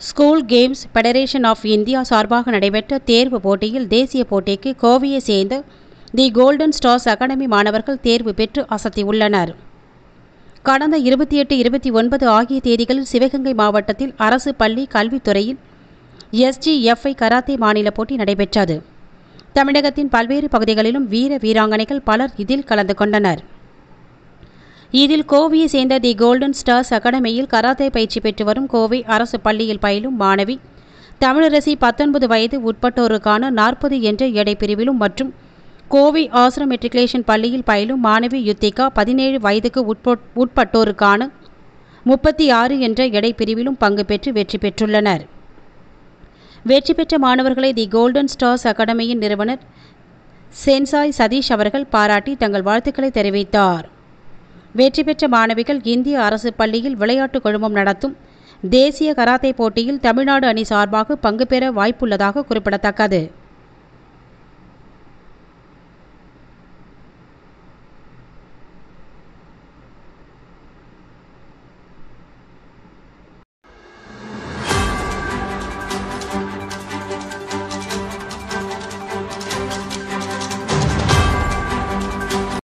School games federation of India சார்பாக நடைபெற்ற தேர்வு போட்டியில் தேசிய போட்டிக்கு கோவையை சேர்ந்த தி கோல்டன் ஸ்டார்ஸ் அகாடமி மாணவர்கள் தேர்வு பெற்று அசத்தியுள்ளனர். கடந்த 28, 29 ஆகிய தேதிகளில் சிவகங்கை மாவட்டத்தில் அரசு பள்ளி கல்வித்துறையில் SGFI கராத்தே மாநில போட்டி நடைபெற்றது. தமிழகத்தின் பல்வேறு பகுதிகளிலும் வீர வீராங்கனைகள் பலர் இதில் கலந்து கொண்டனர். இதில் கோவையை சேர்ந்த தி கோல்டன் ஸ்டார்ஸ் அகாடமியில் கராத்தே பயிற்சி பெற்று வரும் கோவை அரசு பள்ளியில் பயிலும் மாணவி தமிழரசி 19 வயது உட்பட்டோருக்கான 40 என்ற எடை பிரிவிலும் மற்றும் கோவை ஆசிரம் மெட்ரிகுலேஷன் பள்ளியில் பயிலும் மாணவி யுத்திகா 17 வயதுக்கு உட்பட்டோருக்கான 36 என்ற எடை பிரிவிலும் பங்கு பெற்று வெற்றி பெற்றுள்ளனர். வெற்றி பெற்ற மாணவர்களை தி கோல்டன் ஸ்டார்ஸ் அகாடமியின் நிறுவனர் சென்சாய் சதீஷ் அவர்கள் பாராட்டி தங்கள் வாழ்த்துக்களை தெரிவித்தார். வெற்றி பெற்ற மாணவிகள் இந்திய அரசு பள்ளியில் விளையாட்டு குழுமம் நடத்தும் தேசிய கராத்தே போட்டியில் தமிழ்நாடு அணி சார்பாக பங்கு பெற வாய்ப்புள்ளதாக குறிப்பிடத்தக்கது.